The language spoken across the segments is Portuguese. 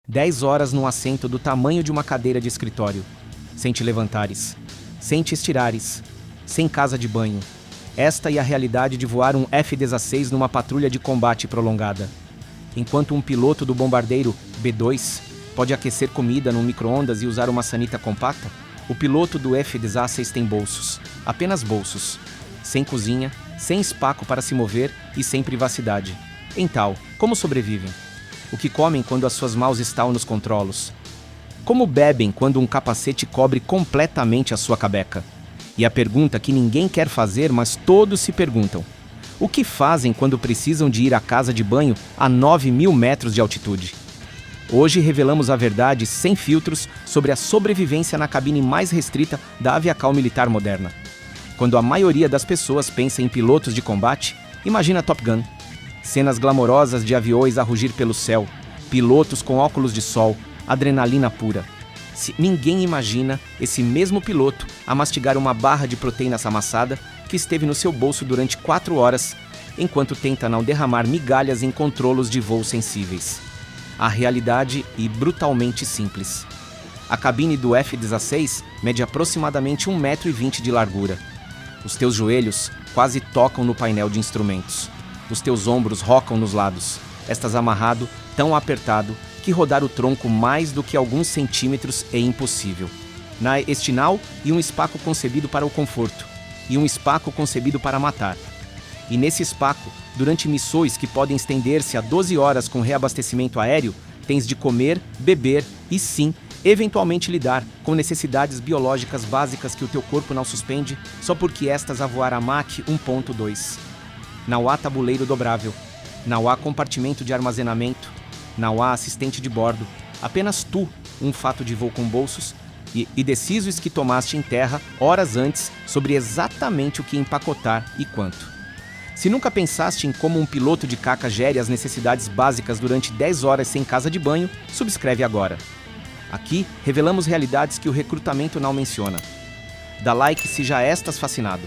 10 horas num assento do tamanho de uma cadeira de escritório, sem te levantares, sem te estirares, sem casa de banho. Esta é a realidade de voar um F-16 numa patrulha de combate prolongada. Enquanto um piloto do bombardeiro B-2 pode aquecer comida num micro-ondas e usar uma sanita compacta, o piloto do F-16 tem bolsos, apenas bolsos, sem cozinha, sem espaço para se mover e sem privacidade. Então, como sobrevivem? O que comem quando as suas mãos estão nos controlos? Como bebem quando um capacete cobre completamente a sua cabeça? E a pergunta que ninguém quer fazer, mas todos se perguntam: o que fazem quando precisam de ir à casa de banho a 9.000 metros de altitude? Hoje revelamos a verdade sem filtros sobre a sobrevivência na cabine mais restrita da aviação militar moderna. Quando a maioria das pessoas pensa em pilotos de combate, imagina Top Gun. Cenas glamorosas de aviões a rugir pelo céu, pilotos com óculos de sol, adrenalina pura. Ninguém imagina esse mesmo piloto a mastigar uma barra de proteínas amassada que esteve no seu bolso durante 4 horas, enquanto tenta não derramar migalhas em controlos de voo sensíveis. A realidade é brutalmente simples. A cabine do F-16 mede aproximadamente 1,20 m de largura. Os teus joelhos quase tocam no painel de instrumentos. Os teus ombros rocam nos lados. Estás amarrado, tão apertado, que rodar o tronco mais do que alguns centímetros é impossível. Na estinal e um espaço concebido para o conforto, e um espaço concebido para matar. E nesse espaço, durante missões que podem estender-se a 12 horas com reabastecimento aéreo, tens de comer, beber e sim, eventualmente lidar com necessidades biológicas básicas que o teu corpo não suspende só porque estas a voar a Mach 1.2. Não há tabuleiro dobrável, não há compartimento de armazenamento, não há assistente de bordo, apenas tu, um fato de voo com bolsos e decisões que tomaste em terra horas antes sobre exatamente o que empacotar e quanto. Se nunca pensaste em como um piloto de caca gere as necessidades básicas durante 10 horas sem casa de banho, subscreve agora. Aqui, revelamos realidades que o recrutamento não menciona. Dá like se já estás fascinado.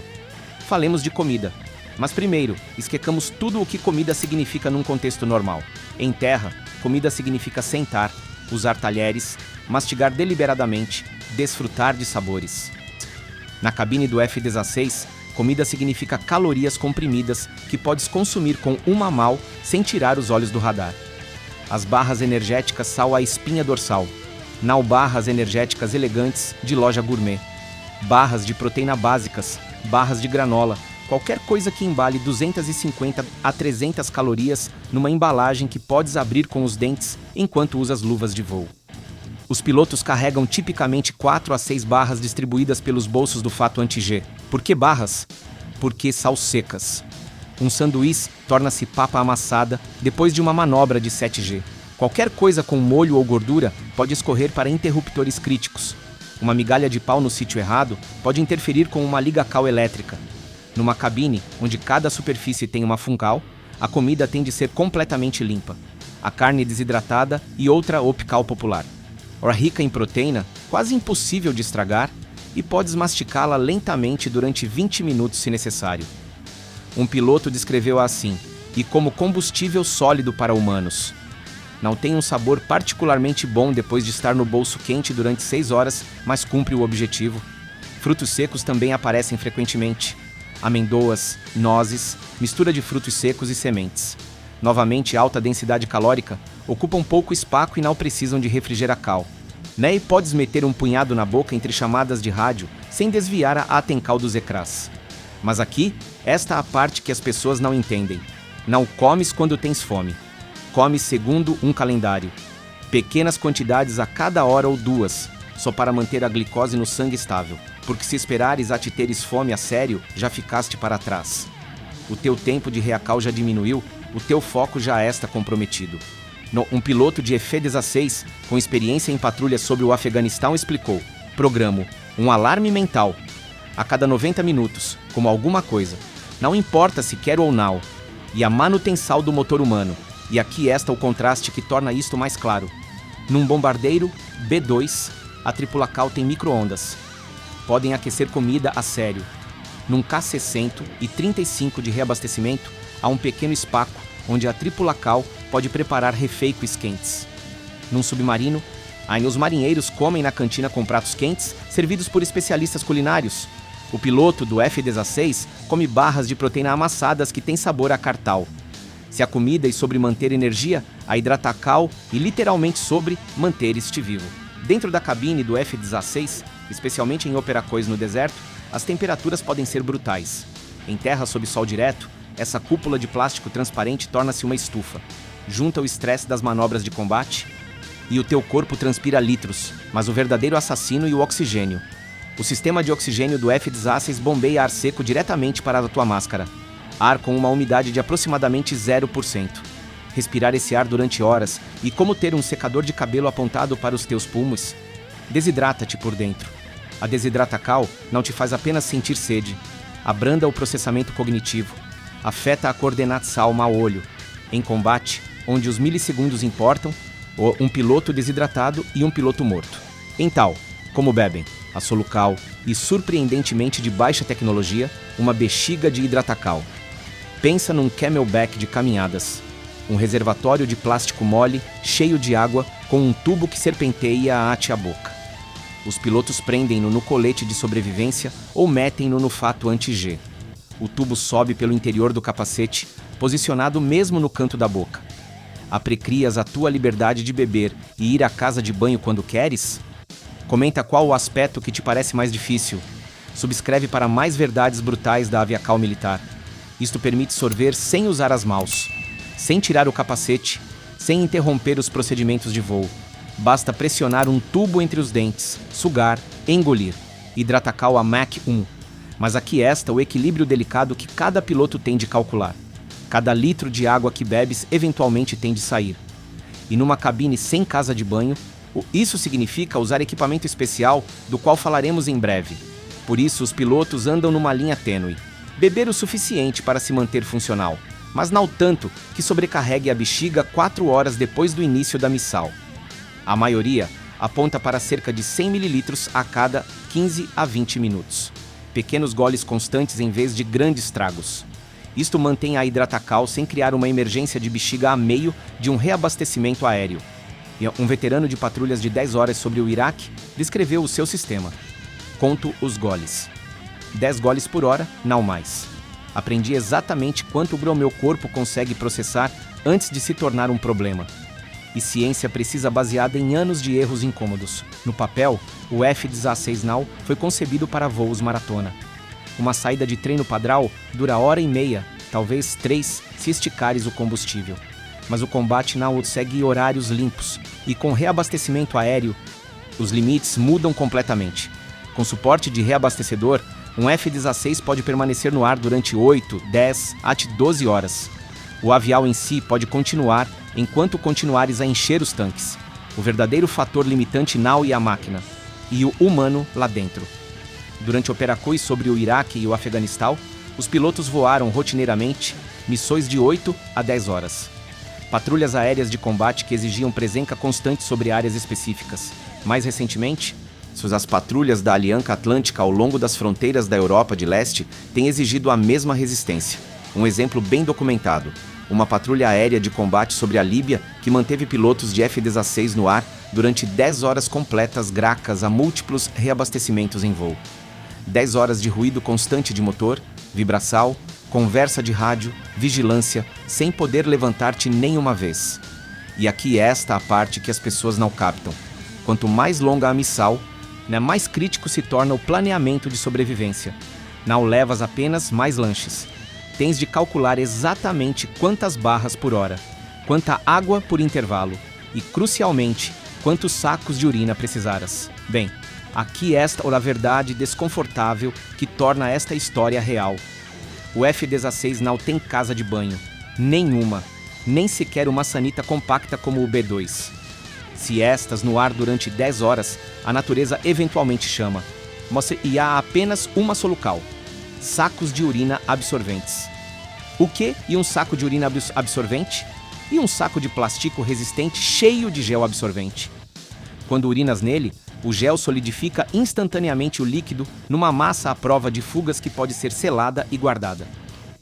Falemos de comida. Mas primeiro, esquecamos tudo o que comida significa num contexto normal. Em terra, comida significa sentar, usar talheres, mastigar deliberadamente, desfrutar de sabores. Na cabine do F-16, comida significa calorias comprimidas que podes consumir com uma mão sem tirar os olhos do radar. As barras energéticas são a espinha dorsal. Não barras energéticas elegantes de loja gourmet. Barras de proteína básicas, barras de granola, qualquer coisa que embale 250 a 300 calorias numa embalagem que podes abrir com os dentes enquanto usas luvas de voo. Os pilotos carregam tipicamente 4 a 6 barras distribuídas pelos bolsos do fato anti-G. Por que barras? Porque são secas. Um sanduíche torna-se papa amassada depois de uma manobra de 7G. Qualquer coisa com molho ou gordura pode escorrer para interruptores críticos. Uma migalha de pau no sítio errado pode interferir com uma liga cal elétrica. Numa cabine, onde cada superfície tem uma funcal, a comida tem de ser completamente limpa. A carne desidratada e outra opcal popular. Ora rica em proteína, quase impossível de estragar, e podes masticá-la lentamente durante 20 minutos se necessário. Um piloto descreveu-a assim, e como combustível sólido para humanos. Não tem um sabor particularmente bom depois de estar no bolso quente durante 6 horas, mas cumpre o objetivo. Frutos secos também aparecem frequentemente. Amêndoas, nozes, mistura de frutos secos e sementes. Novamente, alta densidade calórica, ocupam pouco espaço e não precisam de refrigeracal. Nem podes meter um punhado na boca entre chamadas de rádio sem desviar a atenção dos ecrãs. Mas aqui, esta é a parte que as pessoas não entendem. Não comes quando tens fome. Comes segundo um calendário. Pequenas quantidades a cada hora ou 2, só para manter a glicose no sangue estável. Porque se esperares a te teres fome a sério, já ficaste para trás. O teu tempo de reacal já diminuiu, o teu foco já está comprometido. Um piloto de F-16, com experiência em patrulha sobre o Afeganistão, explicou: programo um alarme mental a cada 90 minutos, como alguma coisa. Não importa se quero ou não. E a manutenção do motor humano. E aqui está o contraste que torna isto mais claro. Num bombardeiro B-2, a tripulação tem micro-ondas. Podem aquecer comida a sério. Num K-60 de reabastecimento, há um pequeno espaço onde a tripulação pode preparar refeições quentes. num submarino, aí os marinheiros comem na cantina com pratos quentes, servidos por especialistas culinários. O piloto do F-16 come barras de proteína amassadas que têm sabor a cartal. Se a comida é sobre manter energia, a Hidratacal e literalmente sobre manter-te vivo. Dentro da cabine do F-16, especialmente em operacões no deserto, as temperaturas podem ser brutais. Em terra sob sol direto, essa cúpula de plástico transparente torna-se uma estufa. Junta o estresse das manobras de combate e o teu corpo transpira litros, mas o verdadeiro assassino e o oxigênio. O sistema de oxigênio do F-16 bombeia ar seco diretamente para a tua máscara. Ar com uma umidade de aproximadamente 0%. Respirar esse ar durante horas e como ter um secador de cabelo apontado para os teus pulmões. Desidrata-te por dentro. A Desidratacal não te faz apenas sentir sede. Abranda o processamento cognitivo. Afeta a coordenação ao olho. Em combate, onde os milissegundos importam, um piloto desidratado e um piloto morto. Em tal, como bebem, a Solucal e, surpreendentemente de baixa tecnologia, uma bexiga de Hidratacal. Pensa num camelback de caminhadas. Um reservatório de plástico mole, cheio de água, com um tubo que serpenteia até a boca. Os pilotos prendem-no no colete de sobrevivência ou metem-no no fato anti-G. O tubo sobe pelo interior do capacete, posicionado mesmo no canto da boca. Aprecrias a tua liberdade de beber e ir à casa de banho quando queres? Comenta qual o aspecto que te parece mais difícil. Subscreve para mais verdades brutais da Aviacal Militar. Isto permite sorver sem usar as mãos, sem tirar o capacete, sem interromper os procedimentos de voo. Basta pressionar um tubo entre os dentes, sugar, engolir. Hidratacal a Mach 1. Mas aqui está o equilíbrio delicado que cada piloto tem de calcular. Cada litro de água que bebes eventualmente tem de sair. E numa cabine sem casa de banho, isso significa usar equipamento especial, do qual falaremos em breve. Por isso, os pilotos andam numa linha tênue. Beber o suficiente para se manter funcional, mas não tanto que sobrecarregue a bexiga 4 horas depois do início da missão. A maioria aponta para cerca de 100 ml a cada 15 a 20 minutos. Pequenos goles constantes em vez de grandes tragos. Isto mantém a Hidratacal sem criar uma emergência de bexiga a meio de um reabastecimento aéreo. E um veterano de patrulhas de 10 horas sobre o Iraque descreveu o seu sistema. Conto os goles. 10 goles por hora, não mais. Aprendi exatamente quanto o meu corpo consegue processar antes de se tornar um problema. E ciência precisa baseada em anos de erros incômodos. No papel, o F-16 Now foi concebido para voos maratona. Uma saída de treino padrão dura 1h30, talvez 3, se esticares o combustível. Mas o combate Now segue horários limpos, e com reabastecimento aéreo, os limites mudam completamente. Com suporte de reabastecedor, um F-16 pode permanecer no ar durante 8, 10 até 12 horas. O avião em si pode continuar enquanto continuares a encher os tanques. O verdadeiro fator limitante Now e a máquina, e o humano lá dentro. Durante operações sobre o Iraque e o Afeganistão, os pilotos voaram rotineiramente missões de 8 a 10 horas. Patrulhas aéreas de combate que exigiam presença constante sobre áreas específicas. Mais recentemente, as patrulhas da Aliança Atlântica ao longo das fronteiras da Europa de Leste têm exigido a mesma resistência. Um exemplo bem documentado. Uma patrulha aérea de combate sobre a Líbia que manteve pilotos de F-16 no ar durante 10 horas completas graças a múltiplos reabastecimentos em voo. 10 horas de ruído constante de motor, vibração, conversa de rádio, vigilância, sem poder levantar-te nenhuma vez. E aqui esta a parte que as pessoas não captam. Quanto mais longa a missão, mais crítico se torna o planeamento de sobrevivência. Não levas apenas mais lanches. Tens de calcular exatamente quantas barras por hora, quanta água por intervalo e, crucialmente, quantos sacos de urina precisaras. Bem, aqui esta a verdade desconfortável que torna esta história real. O F-16 não tem casa de banho. Nenhuma. Nem sequer uma sanita compacta como o B-2. Se estas no ar durante 10 horas, a natureza eventualmente chama. E há apenas uma solucal. Sacos de urina absorventes. O que e um saco de urina absorvente? E um saco de plástico resistente cheio de gel absorvente. Quando urinas nele, o gel solidifica instantaneamente o líquido numa massa à prova de fugas que pode ser selada e guardada.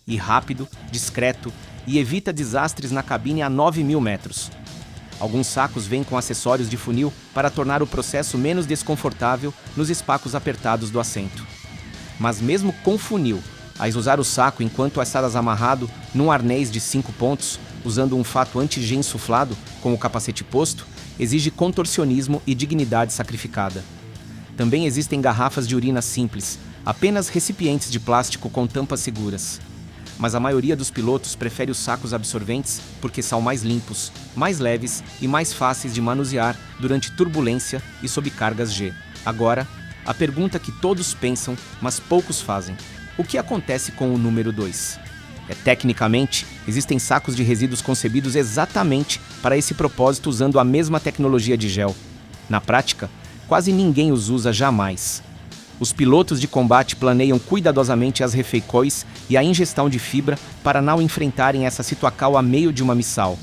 E rápido, discreto, e evita desastres na cabine a 9.000 metros. Alguns sacos vêm com acessórios de funil para tornar o processo menos desconfortável nos espaços apertados do assento. Mas mesmo com funil, ao usar o saco enquanto estás amarrado num arnês de 5 pontos, usando um fato anti-G insuflado com o capacete posto, exige contorcionismo e dignidade sacrificada. Também existem garrafas de urina simples, apenas recipientes de plástico com tampas seguras. Mas a maioria dos pilotos prefere os sacos absorventes porque são mais limpos, mais leves e mais fáceis de manusear durante turbulência e sob cargas G. Agora, a pergunta que todos pensam, mas poucos fazem. O que acontece com o número 2? Tecnicamente, existem sacos de resíduos concebidos exatamente para esse propósito usando a mesma tecnologia de gel. Na prática, quase ninguém os usa jamais. Os pilotos de combate planeiam cuidadosamente as refeições e a ingestão de fibra para não enfrentarem essa situação a meio de uma missão.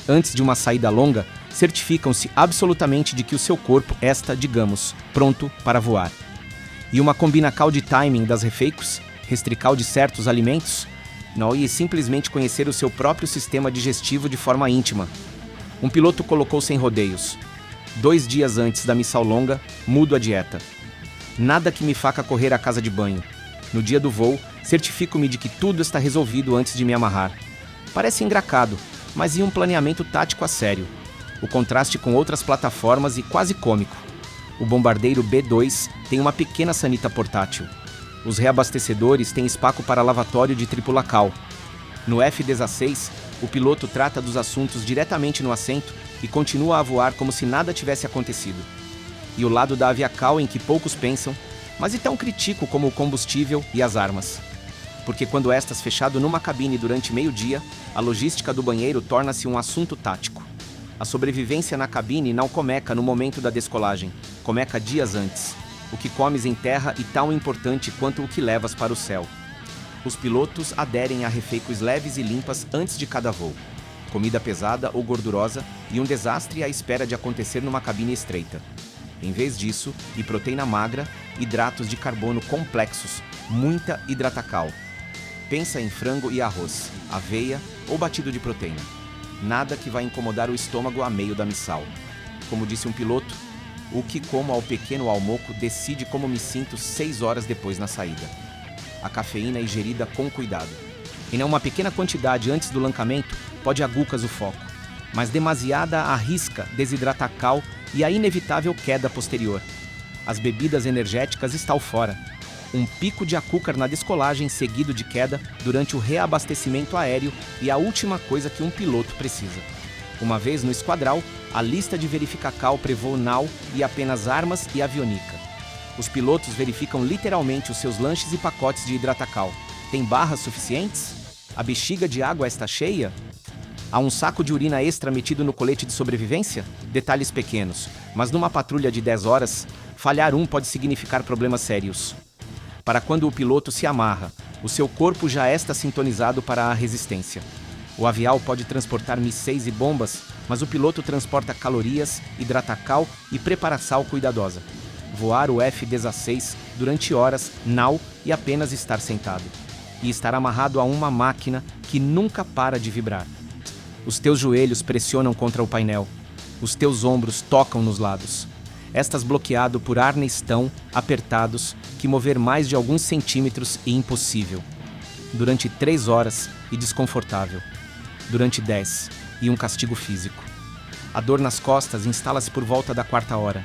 Antes de uma saída longa, certificam-se absolutamente de que o seu corpo está, digamos, pronto para voar. E uma combinação de timing das refeições, restrical de certos alimentos, não e simplesmente conhecer o seu próprio sistema digestivo de forma íntima. Um piloto colocou sem rodeios. 2 dias antes da missão longa, mudo a dieta. Nada que me faça correr à casa de banho. No dia do voo, certifico-me de que tudo está resolvido antes de me amarrar. Parece engraçado, mas em um planeamento tático a sério. O contraste com outras plataformas e quase cômico. O bombardeiro B-2 tem uma pequena sanita portátil. Os reabastecedores têm espaço para lavatório de tripulação. No F-16, o piloto trata dos assuntos diretamente no assento e continua a voar como se nada tivesse acontecido. E o lado da aviação em que poucos pensam, mas é tão crítico como o combustível e as armas. Porque quando estas fechado numa cabine durante meio-dia, a logística do banheiro torna-se um assunto tático. A sobrevivência na cabine não começa no momento da descolagem, começa dias antes. O que comes em terra é tão importante quanto o que levas para o céu. Os pilotos aderem a refeições leves e limpas antes de cada voo. Comida pesada ou gordurosa e um desastre à espera de acontecer numa cabine estreita. Em vez disso, e proteína magra, hidratos de carbono complexos, muita hidratacal. Pensa em frango e arroz, aveia ou batido de proteína. Nada que vai incomodar o estômago a meio da missão. Como disse um piloto, o que como ao pequeno almoço decide como me sinto 6 horas depois na saída. A cafeína é ingerida com cuidado. E não uma pequena quantidade antes do lancamento pode agucas o foco, mas demasiada arrisca desidratacal e a inevitável queda posterior. As bebidas energéticas estão fora. Um pico de açúcar na descolagem seguido de queda durante o reabastecimento aéreo e a última coisa que um piloto precisa. Uma vez no esquadrão, a lista de verificação prevê NAU e apenas armas e avionica. Os pilotos verificam literalmente os seus lanches e pacotes de hidratacal. Tem barras suficientes? A bexiga de água está cheia? Há um saco de urina extra metido no colete de sobrevivência? Detalhes pequenos, mas numa patrulha de 10 horas, falhar um pode significar problemas sérios. Para quando o piloto se amarra, o seu corpo já está sintonizado para a resistência. O avião pode transportar mísseis e bombas, mas o piloto transporta calorias, hidratacal e preparação cuidadosa. Voar o F-16 durante horas, não e apenas estar sentado. E estar amarrado a uma máquina que nunca para de vibrar. Os teus joelhos pressionam contra o painel. Os teus ombros tocam nos lados. Estas bloqueado por arnês tão apertados que mover mais de alguns centímetros é impossível. Durante 3 horas e desconfortável. Durante 10 e um castigo físico. A dor nas costas instala-se por volta da 4ª hora.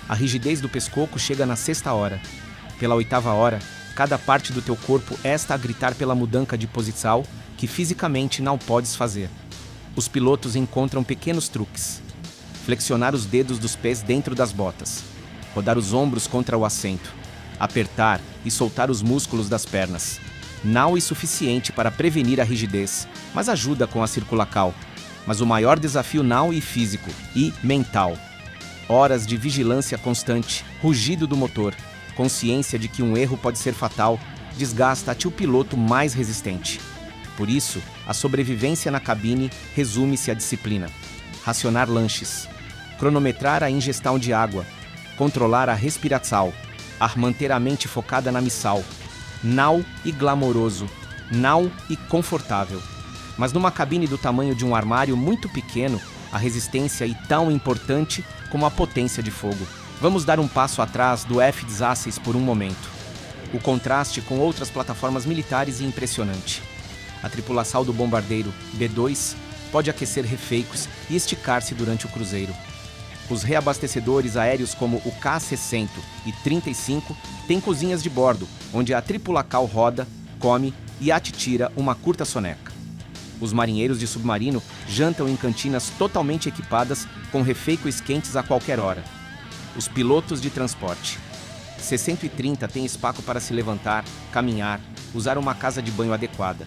A rigidez do pescoço chega na 6ª hora. Pela 8ª hora, cada parte do teu corpo está a gritar pela mudança de posição que fisicamente não podes fazer. Os pilotos encontram pequenos truques. Flexionar os dedos dos pés dentro das botas. Rodar os ombros contra o assento. Apertar e soltar os músculos das pernas. Não é suficiente para prevenir a rigidez, mas ajuda com a circulação. Mas o maior desafio não é físico e mental. Horas de vigilância constante, rugido do motor, consciência de que um erro pode ser fatal, desgasta-te o piloto mais resistente. Por isso, a sobrevivência na cabine resume-se à disciplina. Racionar lanches, cronometrar a ingestão de água, controlar a respiração, manter a mente focada na missão. Não e glamouroso, não e confortável. Mas numa cabine do tamanho de um armário muito pequeno, A resistência é tão importante como a potência de fogo. Vamos dar um passo atrás do F-16 por um momento. O contraste com outras plataformas militares é impressionante. A tripulação do bombardeiro B-2 pode aquecer refeitos e esticar-se durante o cruzeiro. Os reabastecedores aéreos como o K-60 e 35 têm cozinhas de bordo, onde a tripulação roda, come e atira uma curta soneca. Os marinheiros de submarino jantam em cantinas totalmente equipadas com refeitos quentes a qualquer hora. Os pilotos de transporte. C-130 tem espaço para se levantar, caminhar, usar uma casa de banho adequada.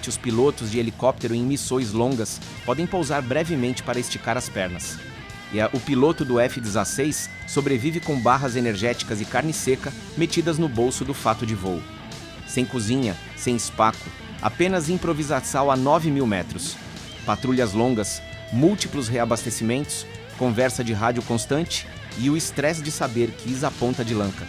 Os pilotos de helicóptero em missões longas podem pousar brevemente para esticar as pernas. E o piloto do F-16 sobrevive com barras energéticas e carne seca metidas no bolso do fato de voo. Sem cozinha, sem espaço, apenas improvisação a 9.000 metros. Patrulhas longas, múltiplos reabastecimentos, conversa de rádio constante e o estresse de saber que isa a ponta de lanca.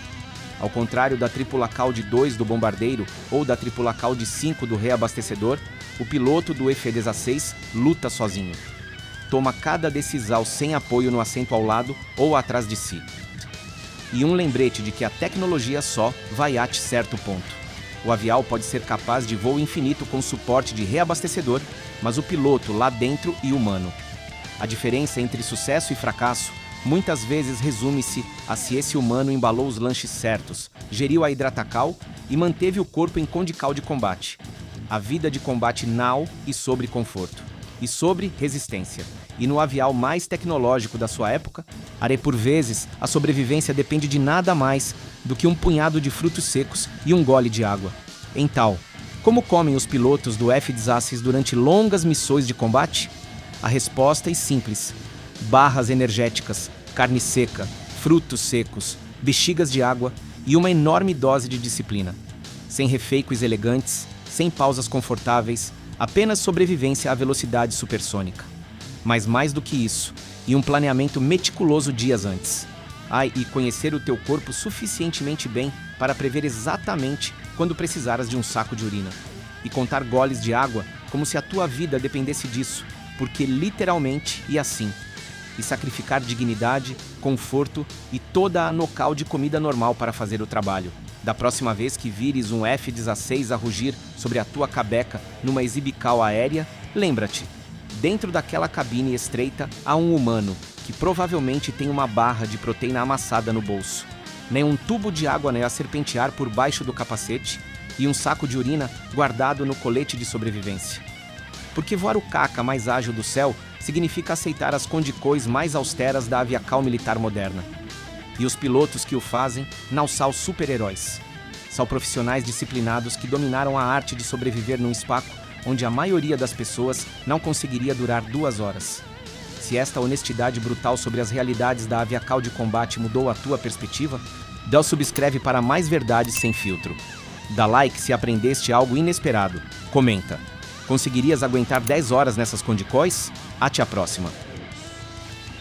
Ao contrário da tripulação de 2 do bombardeiro ou da tripulação de 5 do reabastecedor, o piloto do F-16 luta sozinho. Toma cada decisão sem apoio no assento ao lado ou atrás de si. E um lembrete de que a tecnologia só vai a certo ponto. O avião pode ser capaz de voo infinito com suporte de reabastecedor, mas o piloto lá dentro e humano. A diferença entre sucesso e fracasso muitas vezes resume-se a se esse humano embalou os lanches certos, geriu a hidratacal e manteve o corpo em condical de combate. A vida de combate now e sobre conforto. E sobre resistência. E no avião mais tecnológico da sua época, por vezes, a sobrevivência depende de nada mais do que um punhado de frutos secos e um gole de água. Então, como comem os pilotos do F-16 durante longas missões de combate? A resposta é simples. Barras energéticas, carne seca, frutos secos, bexigas de água e uma enorme dose de disciplina. Sem refeitos elegantes, sem pausas confortáveis, apenas sobrevivência à velocidade supersônica. Mas mais do que isso, e um planeamento meticuloso dias antes. E conhecer o teu corpo suficientemente bem para prever exatamente quando precisaras de um saco de urina. E contar goles de água como se a tua vida dependesse disso, porque literalmente e assim. E sacrificar dignidade, conforto e toda a nocal de comida normal para fazer o trabalho. Da próxima vez que vires um F-16 a rugir sobre a tua cabeca numa exibical aérea, lembra-te, dentro daquela cabine estreita há um humano que provavelmente tem uma barra de proteína amassada no bolso, nem um tubo de água a serpentear por baixo do capacete e um saco de urina guardado no colete de sobrevivência. Porque voar o caca mais ágil do céu significa aceitar as condições mais austeras da aviação militar moderna. E os pilotos que o fazem não são super-heróis. São profissionais disciplinados que dominaram a arte de sobreviver num espaço onde a maioria das pessoas não conseguiria durar 2 horas. Se esta honestidade brutal sobre as realidades da aviação de combate mudou a tua perspectiva, dá o subscreve para mais verdades sem filtro. Dá like se aprendeste algo inesperado. Comenta. Conseguirias aguentar 10 horas nessas condições? Até a próxima!